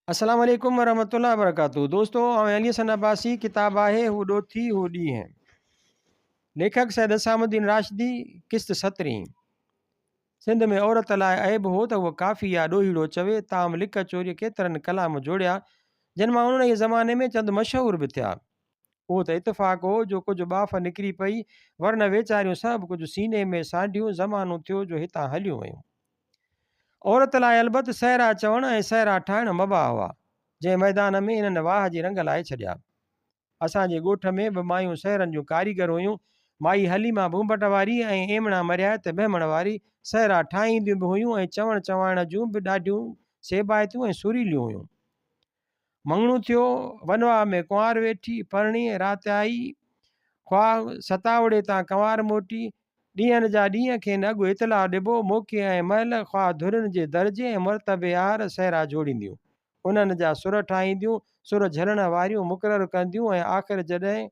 अस्सलाम वालेकुम वरहमतुल्लाहि वबरकातुहू। दोस्तों अली हसन अब्बासी किताब आहे हू थी हू ॾींहं। लेखक सैयद असामुद्दीन राशिदी, क़िस्त 17। सिंध में औरत लाइ ऐब हो त उहो काफ़ी या ॾोहीड़ो चवे, ताम लिक चोरी केतिरनि कलाम जोड़िया जिन मां उन ज़माने में चंद मशहूर बि थिया। उहो त इतफ़ाक़ हो जो कुझु बाफ़ निकिरी पई, वरन वेचारियूं सभु कुझु सीने में सांढियूं, ज़मानो थियो जो हितां हलियूं वयूं। औरत लाइ अलबत सहरा चवण ऐं सहरा ठाहिण मबा हुआ, जंहिं मैदान में इन्हनि वाह जी रंग लाए छॾिया। असांजे ॻोठ में बि मायूं सहरनि जूं कारीगर हुयूं। माई हलीमा भूंबट वारी ऐं एमणा मरियात बहमण वारी सहरा ठाहींदियूं बि हुयूं ऐं चवण चवाइण जूं बि ॾाढियूं सेबायतियूं ऐं सुरीलियूं हुयूं। मङणो थियो, वनवा में कुंवार वेठी, परणी राति आई, ख्वाह सतावड़े तां कंवार मोटी, ॾींहंनि जा ॾींहं खेनि अॻु इतला ॾिबो, मौक़े ऐं महिल ख्वाह धुरिन जे दर्जे ऐं मर्तबे हार सहरा जोड़ींदियूं, उन्हनि जा सुर ठाहींदियूं, सुर झलण वारियूं मुक़ररु कंदियूं ऐं आख़िर जॾहिं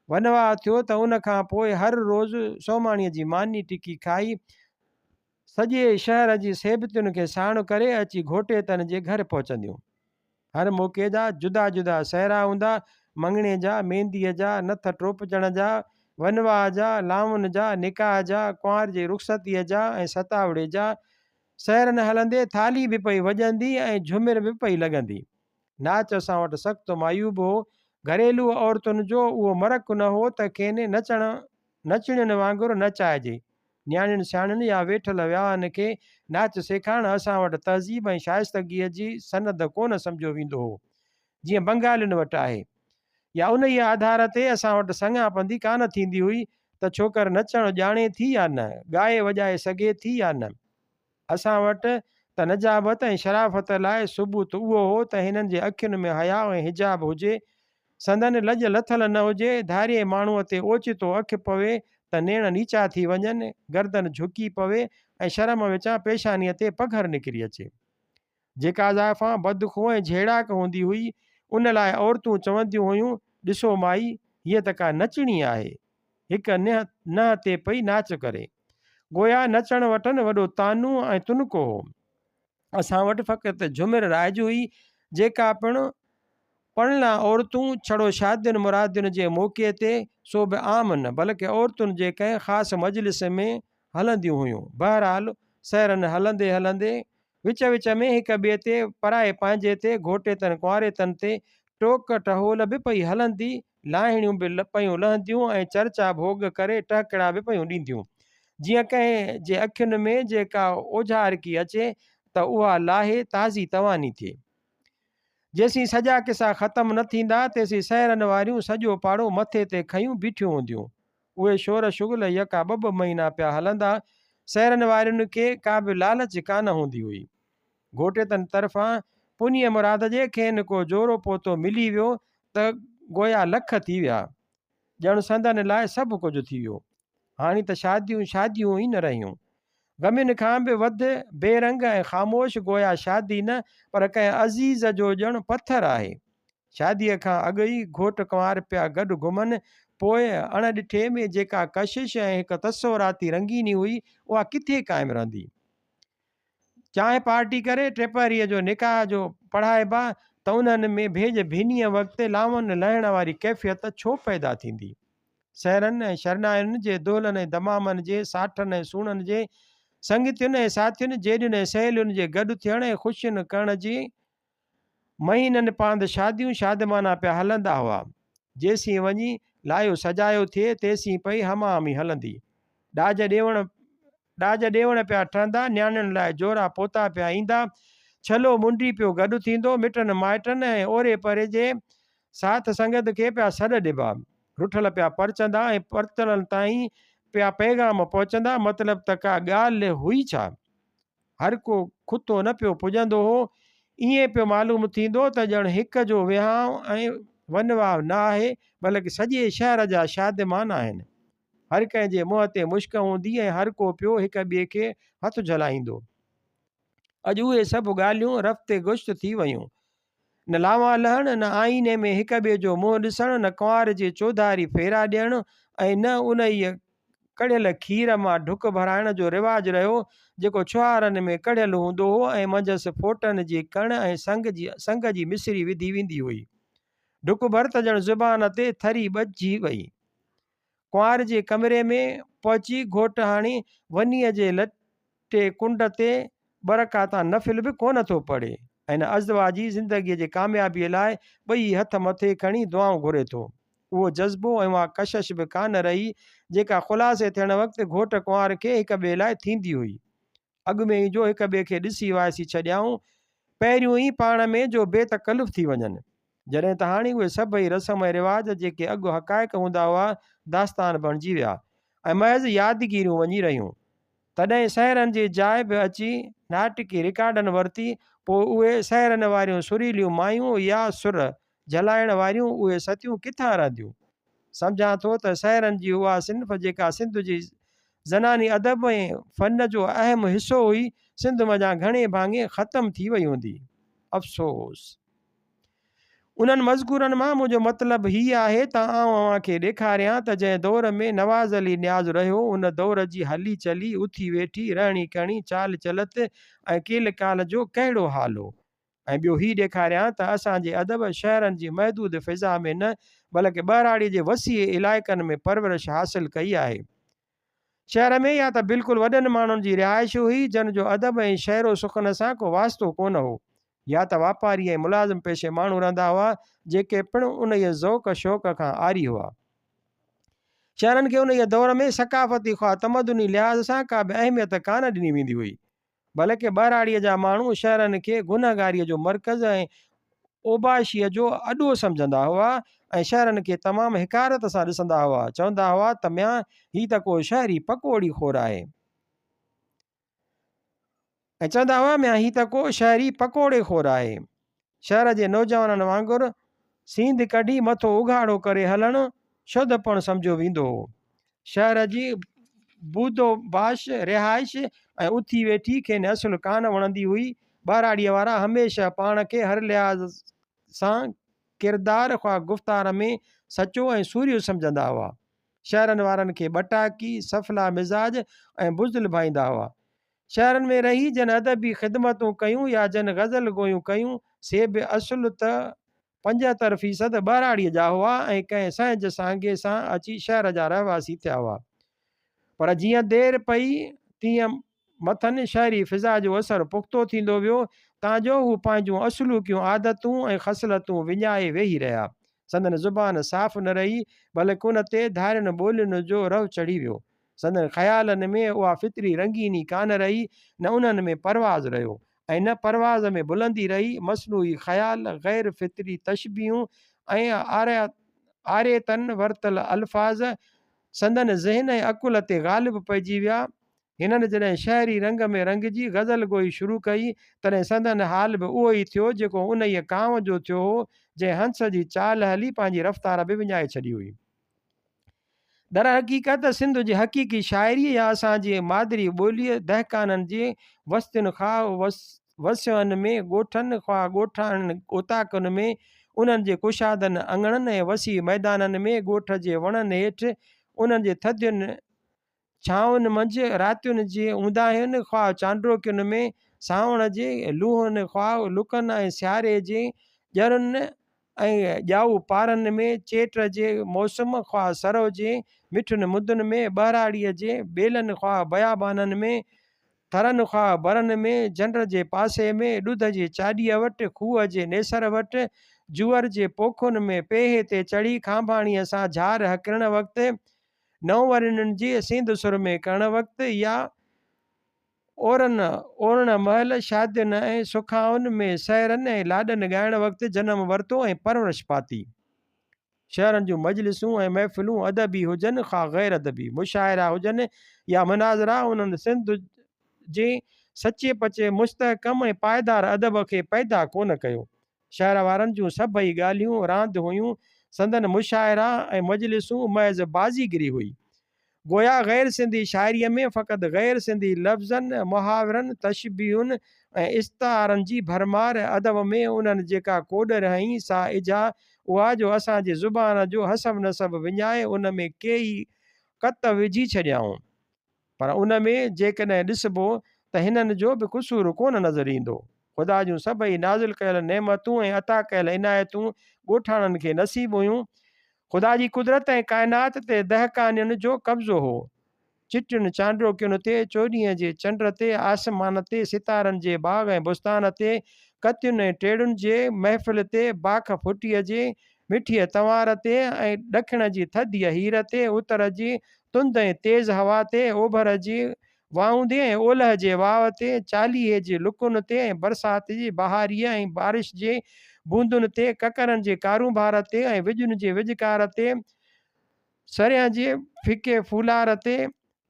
वनवा थियो त उन खां पोइ हर रोज़ु सोमाणीअ जी मानी टिकी खाई सॼे शहर जी सेबतियुनि खे साण करे अची घोटेतनि जे घर पहुचंदियूं। हर मौक़े जा जुदा जुदा सहरा हूंदा, मङणे जा, मेहंदीअ जा, नथ टोपजण जा, वनवा जा, लाउन जा, निकाह जा, कुंवार जी रुख़सतीअ जा ऐं सतावड़े जा। सहरनि हलंदे थाली बि पई वॼंदी ऐं झुमिर बि पई लॻंदी। नाच असां वटि सख़्तु मायूब हो। घरेलू औरतुनि जो उहो मरक न हो त खेनि नचणियुनि वांगुरु नचाइजे। न्याणियुनि सियाणियुनि या वेठल विहांउनि खे नाच सेखारणु असां वटि तहज़ीब ऐं शाइस्तगीअ जी सनद कोन सम्झो वेंदो हो, जीअं बंगालियुनि वटि आहे। या उन ई आधार ते असां वटि सङापंदी कान थींदी हुई त छोकर नचणु ॼाणे थी या न, ॻाए वॼाए सघे थी या न। असां वटि त नजाबत ऐं शराफ़त लाइ सबूत उहो हो त हिननि जे अखियुनि में हया ऐं हिजाब हुजे, संदन लॼ लथल न हुजे, धारिये माण्हूअ ते ओचितो अखि पवे त नेण नीचा थी वञनि, गर्दन झुकी पवे ऐं शर्म विचां पेशानीअ ते पघर निकिरी अचे। जेका ज़ाइफ़ां बदख़ूह ऐं झेड़ाक हूंदी हुई, उन लाइ औरतूं चवंदियूं हुयूं, ॾिसो माई, हीअ त का नचणी आहे, हिकु न ते पई नाच करे। गोया नचण वटनि वॾो तानू ऐं तुनको हो। असां वटि फ़क़ति झुमिर राइज हुई, जेका पिणु पढ़ला औरतूं छड़ो शादियुनि मुरादियुनि जे मौक़े ते, सो बि आम न, बल्कि औरतुनि जे कंहिं ख़ासि मजलिस में हलंदियूं हुयूं। बहरहाल सहरनि हलंदे हलंदे विच विच में हिक ॿिए ते, पराए पंहिंजे ते, घोटेतनि कुंवारेतनि ते टोक टहोल बि पई हलंदी, लाहिणियूं बि पयूं लहंदियूं ऐं चर्चा भोग करे टहकड़ा बि पयूं ॾींदियूं। जीअं कंहिं जे अखियुनि में जेका ओझारकी अचे त उहा लाहे ताज़ी तवानी थिए। जेसीं सॼा किसा ख़तमु न थींदा, तेसीं सहरनि वारियूं सॼो पाड़ो मथे ते खयूं बीठियूं हूंदियूं। उहे शोर शुगल यका ॿ महीना पिया हलंदा। सहरनि वारियुनि खे का बि लालच कान हूंदी हुई। घोटेतनि तरफ़ां पुनीअ मुराद जे खेनि को जोरो पोतो मिली वियो त गोया लख थी विया, ॼण संदनि लाइ सभु कुझु थी वियो। हाणे त शादियूं शादियूं ई न रहियूं। ग़मियुनि खां बि वधि बेरंग ऐं ख़ामोश गोया शादी न, पर कंहिं अज़ीज़ जो ॼण पथर आहे। शादीअ खां अॻु ई घोट कुंवार पिया गॾु घुमनि, पोइ अणॾिठे में जेका कशिश ऐं हिकु तस्वराती रंगीनी हुई, उहा किथे क़ाइमु रहंदी। चांहि पार्टी करे टेपरीअ जो निकाह जो पढ़ाइबा त उन्हनि में भेज भिनीअ वक़्तु लावनि लहण वारी कैफ़ियत छो पैदा थींदी। सहरनि ऐं शरनायुनि जे दोलनि ऐं दमामनि जे, साठनि ऐं सूणनि जे, संगतियुनि ऐं साथियुनि, जेॾियुनि ऐं सहेलियुनि जे गॾु थियण ऐं ख़ुशियुनि करण जी महीननि पांद शादियूं शादमाना पिया हलंदा हुआ। जेसीं वञी लायो सजायो थिए, तेसीं पई हमाहमी हलंदी। ॾाज ॾेवण पिया ठहंदा, न्याणियुनि लाइ जोरा पोता पिया ईंदा, छलो मुंडी पियो गॾु थींदो, मिटनि माइटनि ऐं ओरे परे जे साथ संगत खे पिया सॾ ॾिबा, रुठल पिया परचंदा ऐं परतलनि ताईं पिया पैगाम पहुचंदा। मतिलबु त का ॻाल्हि हुई छा? हर को खुतो न पियो पुॼंदो हो। ईअं पियो मालूम थींदो त ॼण हिक जो विहांउ ऐं वनवाह न आहे, बल्कि सॼे शहर जा शादमान आहिनि। हर कंहिं जे मुंहं ते मुश्क हूंदी ऐं हर को पियो हिक ॿिए खे हथु झलाईंदो। अॼु उहे सभु ॻाल्हियूं रफ़्ते गुश्त थी वयूं। न लावा लहण, न आईने में हिक ॿिए जो मुंहुं ॾिसणु, न कुंवार जे चौधारी फेरा ॾियणु, ऐं न उन ई कढ़ियल खीर मां ढुक भराइण जो रिवाज रहियो, जेको छुहारनि में कढ़ियल हूंदो हो ऐं मंझंदि फोटनि जी कण ऐं संग जी मिश्री विधी वेंदी हुई। ढुक भर त ॼण ज़ुबान ते थरी ॿझी वई। कुंवार जे कमरे में पहुची घोट हाणे वनीअ जे लटे कुंड ते बरकाता नफ़िल बि कोन थो पढ़े ऐं न अज़वाजी ज़िंदगीअ जे कामयाबीअ लाइ ॿई हथ मथे खणी दुआऊं घुरे थो। उहो जज़्बो ऐं उहा कशिश बि कान रही जेका ख़ुलासे थियण वक़्तु घोट कुंवार खे हिक ॿिए लाइ थींदी हुई। अॻु में ई जो हिक ॿिए खे ॾिसी वाइसी छॾियाऊं, पहिरियों ई पाण में जो बेतकल्लुफ़ थी वञनि, जॾहिं त हाणे उहे सभई रस्म ऐं रिवाज जेके अॻु हक़ाइक़ हूंदा हुआ दास्तान बणिजी विया ऐं महज़ यादगिरियूं वञी रहियूं। तॾहिं सहरनि जी जाइ बि अची नाटकी रिकार्डनि वरिती, पोइ उहे सहरनि वारियूं सुरीलियूं मायूं या सुर जलाइण वारियूं उहे सतियूं किथां रहंदियूं। सम्झां थो त सहरनि जी उहा सिंफ़ जेका सिंध जी ज़नानी अदब ऐं फ़न जो अहम हिसो हुई, सिंध मञा घणे भाङे ख़तमु थी वई हूंदी। अफ़सोस। उन्हनि मज़कूरनि मां मुंहिंजो मतिलबु हीअ आहे त आउं अव्हांखे ॾेखारियां त जंहिं दौर में नवाज़ अली न्याज़ रहियो, उन दौर जी हली चली, उथी वेठी, रहणी करणी, चाल चलत ऐं केल काल जो कहिड़ो हाल हो। ऐं ॿियो हीउ ॾेखारियां त असांजे अदब शहरनि जी महदूद फ़िज़ा में न बल्कि ॿहिराड़ीअ जे वसीअ इलाइक़नि में परवरिश हासिलु कई आहे। शहर में या त बिल्कुलु वॾनि माण्हुनि जी रिहाइश हुई जन जो अदब ऐं शहरो सुखन सां को वास्तो कोन हो, या त वापारी ऐं मुलाज़िम पेशे माण्हू रहंदा हुआ जेके पिणु उन ज़ौक़ शौक़ खां आरी हुआ। शहरनि खे उन दौर में सकाफ़ती ख़्वाह तमदुनी लिहाज़ सां का बि अहमियत कान ॾिनी वेंदी हुई, बल्कि ॿहिराड़ीअ जा माण्हू शहरनि खे गुनहगारीअ जो मर्कज़ ऐं ओबाशीअ जो अॾो सम्झंदा हुआ ऐं शहरनि खे तमामु हिकारत सां ॾिसंदा हुआ। चवंदा हुआ त म्या हीअ त को शहरी पकोड़ी खोर आहे, ऐं चवंदा हुआ म्या हीअ त को शहरी पकोड़े खोर आहे। शहर जे नौजवाननि वांगुरु सींध कढी मथो उघाड़ो करे हलणु शुद्धपण सम्झो वेंदो हो। शहर जी बूदोबाश रिहाइश ऐं उथी वेठी खेनि असुलु कान वणंदी हुई। ॿहिराड़ीअ वारा हमेशह पाण खे हर लिहाज़ सां किरदार ख़्वाह गुफ़्तार में सचो ऐं सूरियो सम्झंदा हुआ। शहरनि वारनि खे ॿटाकी, सफला मिज़ाज ऐं बुज़दिल भाईंदा हुआ। शहरनि में रही जन अदबी ख़िदमतूं कयूं या जन गज़ल गोयूं कयूं, से बि असुलु त 75% ॿहिराड़ीअ जा हुआ ऐं कंहिं सहज सांगे सां अची शहर जा रहवासी थिया हुआ। पर जीअं देरि पई तीअं मथनि शहरी फ़िज़ा जो असरु पुख़्तो थींदो वियो, तांजो हू पंहिंजूं असुलूकियूं आदतूं ऐं ख़सलतूं विञाए वेही रहिया। संदन ज़ुबान साफ़ न रही, बल्कि उन ते धारियुनि ॿोलियुनि जो रव चढ़ी वियो। संदन ख़्यालनि में उहा फितरी रंगीनी कान रही, न उन्हनि में परवाज़ रहियो ऐं न परवाज़ में बुलंदी रही। मसनूई ख़्याल, गैर फितरी तशबीहूं ऐं आरेतन वरतल अल्फाज़ संदन ज़हन ऐं अकुल ते ग़ालिब पइजी विया। हिननि जॾहिं शहरी रंग में रंगजी गज़ल गोई शुरू कई, तॾहिं संदन हाल बि उहो ई थियो जेको उन कांव जो थियो हो जंहिं हंस जी चाल हली पंहिंजी रफ़्तार बि विञाए छॾी हुई। दर हक़ीक़त सिंध जी हक़ीक़ी शाइरी या असांजी मादरी ॿोलीअ दहकाननि जे वस्तियुनि खां वसियुनि में, ॻोठनि ख़्वाह ॻोठाणनि ओताकुनि में, उन्हनि जे कुशादनि अंगणनि ऐं वसी मैदाननि में, ॻोठ जे वणनि हेठि, उन्हनि जे थधियुनि छांवनि मंझि, रातियुनि जे ऊंदाहियुनि ख़्वाह चांड्रोकियुनि में, सावण जे लूहनि ख़्वाह लुकनि ऐं सियारे जे ॼरुनि ऐं ॼाऊ पारनि में, चेट जे मौसम ख़्वाह सरव जे मिठुनि मुदुनि में, ॿहिराड़ीअ जे ॿेलनि ख़्वाह बयाबाननि में, थरनि ख़्वाह बरनि में, झंड जे पासे में, ॾुध जे चाॾीअ वटि, खूह जे नेसर वटि, जूअर जे पोखुनि में, पेहे ते चढ़ी खांभाणीअ सां झार हकिरण वक़्तु, नववरननि जे सेंध सुर में करण वक़्तु, या ओरण महल शादियुनि ऐं सुखाउनि में सहरनि ऐं लाॾनि ॻाइण वक़्तु जनम वरितो ऐं परवरिश पाती। शहरनि जूं मजलिसूं ऐं महफ़िलूं अदबी हुजनि ख़ा गैर अदबी, मुशाइरा हुजनि या मुनाज़रा, उन्हनि सिंध जे सचे पचे मुस्तहकम ऐं पाइदार अदब खे पैदा कोन कयो। शहर वारनि जूं सभई ॻाल्हियूं रांदि हुयूं, संदन मुशाइरा ऐं मजलिसूं महज़ बाज़ीगिरी हुई। गोया गैर सिंधी शाइरीअ में फ़क़ति गैर सिंधी लफ़्ज़नि, मुहावरनि, तशबीहुनि ऐं इस्तारनि जी भरमार, अदब में उन्हनि जेका कोॾर हईं सा इजा उहा जो असांजे ज़ुबान जो हसब नसब विञाए उन में के ई कत विझी छॾियाऊं, पर उन में जेकॾहिं ॾिसबो त हिननि जो बि क़ुसूरु कोन नज़र ईंदो। ख़ुदा जूं सभई नाज़िल कयल नेमतूं ऐं अता कयल इनायतूं ॻोठाणनि खे नसीब हुयूं। ख़ुदा जी कुदरत ऐं काइनात ते दहकानियुनि जो कब्ज़ो हो। चिटियुनि चांड्रोकियुनि ते, चोॾींहं जे चंड ते, आसमान ते, सितारनि जे बाग़ ऐं बुस्तान ते, कतियुनि ऐं टेड़ुनि जे महफ़िल ते, बाख फुटीअ जे मिठीअ तंवार ते ऐं ॾखिण जी थधीअ हीर ते, उतर जी तुंद ऐं तेज़ हवा ते, ओभर जी वाऊंदे ऐं ओलह जे वाव ते, चालीहे जे लुकुनि ते ऐं बरसाति जी बहारीअ ऐं बारिश जे बूंदुनि ते, ककरनि जे कारूंभार ते ऐं विॼुनि जे विॼकार ते, सरियां जे फिके फूलार ते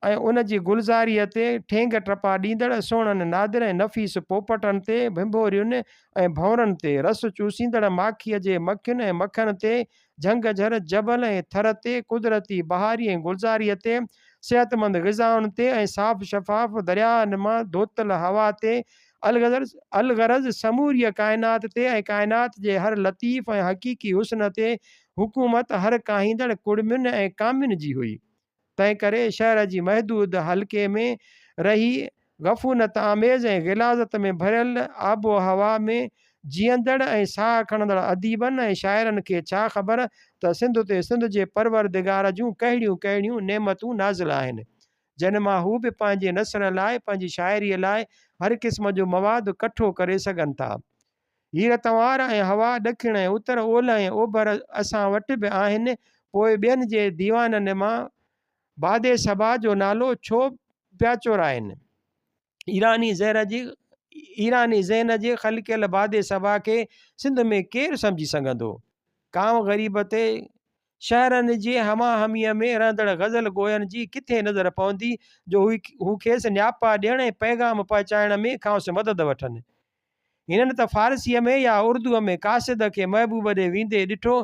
ऐं उन जी गुलज़ारीअ ते, ठेंग टपा ॾींदड़ सुहिणनि नादिर ऐं नफ़ीस पोपटनि ते, भिंभोरियुनि ऐं भंवरनि ते, रस चूसींदड़ माखीअ जे मखियुनि ऐं मखनि ते, झंगझर जबल ऐं थर ते, कुदरती बहारी ऐं गुलज़ारीअ ते, सेहतमंद ग़िज़ाउनि ते ऐं साफ़ शफ़ाफ़ दरियाहनि मां धोतल हवा ते, अलगरज़ समूरीअ काइनात ते ऐं काइनात जे हर लतीफ़ ऐं हक़ीक़ी हुस्न ते हुकूमत हर काहींदड़ कुड़मियुनि ऐं कामियुनि जी हुई। तंहिं करे शहर जी महदूद हल्के में रही गफ़ूनत आमेज़ ऐं ग़िलाज़त में भरियल आबो हवा में जीअंदड़ ऐं साह खणंदड़ अदीबनि ऐं शाइरनि खे छा ख़बर त सिंध ते सिंध जे परवरदिगार जूं कहिड़ियूं कहिड़ियूं नेमतूं नाज़िल आहिनि, जिन मां हू बि पंहिंजे नसर लाइ, पंहिंजी शाइरीअ लाइ हर क़िस्म जो मवाद कठो करे सघनि था। हीर तंवार ऐं हवा ॾखिण ऐं उतर, ओलह ऐं ओभर असां वटि बि आहिनि। पोइ ॿियनि जे दीवाननि मां बादे सबा जो नालो छो पिया चोराइनि? ईरानी ज़हन जे ख़लकियल बादे सबा खे सिंध में केरु सम्झी सघंदो? काम ग़रीब ते शहरनि जे हमाहमीअ में रहंदड़ ग़ज़ल गोयनि जी किथे नज़र पवंदी जो हू खेसि न्यापा ॾियण ऐं पैगाम पहुचाइण में खांसि मदद वठनि। हिननि त फ़ारसीअ में या उर्दूअ में कासिद खे महबूब ॾे वेंदे ॾिठो,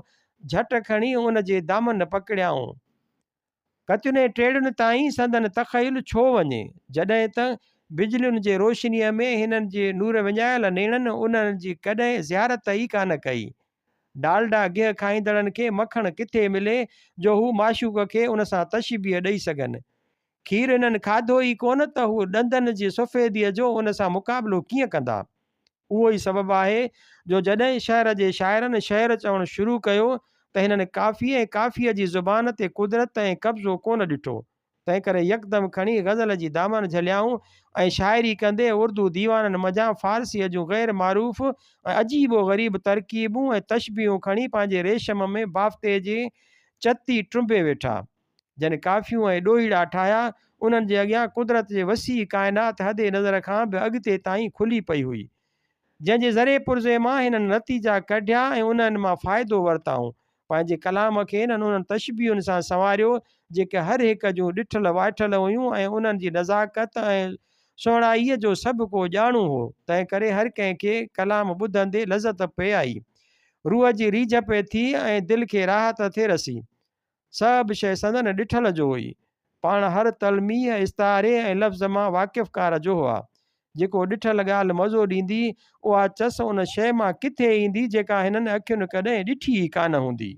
झटि खणी उन जे दामन पकड़ियाऊं। कतियुनि टेड़ुनि ताईं संदन तख़यल छो वञे, जॾहिं त बिजलियुनि जे रोशनीअ में हिननि जे नूर विञायल नेणनि उन्हनि जी कॾहिं ज़ियारत ई कान कई। डालडा गिह खाईंदड़नि खे मखण किथे मिले जो हू माशूक खे उन सां तशबीह ॾेई सघनि। खीर हिननि खाधो ई कोन त हू ॾंदनि जी सफ़ेदीअ जो उन सां मुक़ाबिलो कीअं कंदा। उहो ई सबबु आहे जो जॾहिं शहर जे शाइरनि शहर चवणु शुरू कयो त हिननि काफ़ी ऐं काफ़ीअ जी ज़ुबान ते कुदरत ऐं कब्ज़ो कोन ॾिठो। तंहिं करे यकदमि खणी ग़ज़ल जी दामन झलियाऊं ऐं शाइरी कंदे उर्दू दीवाननि मञा फ़ारसीअ जूं ग़ैर मारूफ़ ऐं अजीबो ग़रीब तरकीबूं ऐं तशबीहूं खणी पंहिंजे रेशम में बाफ़्ते जे चती टुंबे वेठा। जन काफ़ियूं ऐं ॾोहीड़ा ठाहिया, उन्हनि जे अॻियां कुदरत जे वसी काइनात हदे नज़र खां बि अॻिते ताईं खुली पई हुई, जंहिंजे ज़रे पुर्ज़े मां हिननि नतीजा कढिया ऐं उन्हनि मां फ़ाइदो वरिताऊं। पंहिंजे कलाम खे हिननि उन्हनि तशबीहुनि सां संवारियो जेके हर हिक जूं ॾिठल वाठल हुयूं ऐं उन्हनि जी नज़ाकत ऐं सुहिणाईअ जो सभु को ॼाणू हो। तंहिं करे हर कंहिंखे कलाम ॿुधंदे लज़त पे आई, रूह जी रीझ पे थी ऐं दिलि खे राहत थिए रसी। सभु शइ संदन ॾिठल जो हुई, पाण हर तलमीह इस्तारे ऐं लफ़्ज़ मां वाक़िफ़कार जो हुआ। जेको ॾिठल ॻाल्हि मज़ो ॾींदी, उहा चस उन शइ मां किथे ईंदी जेका हिननि अखियुनि कॾहिं ॾिठी ई कान हूंदी।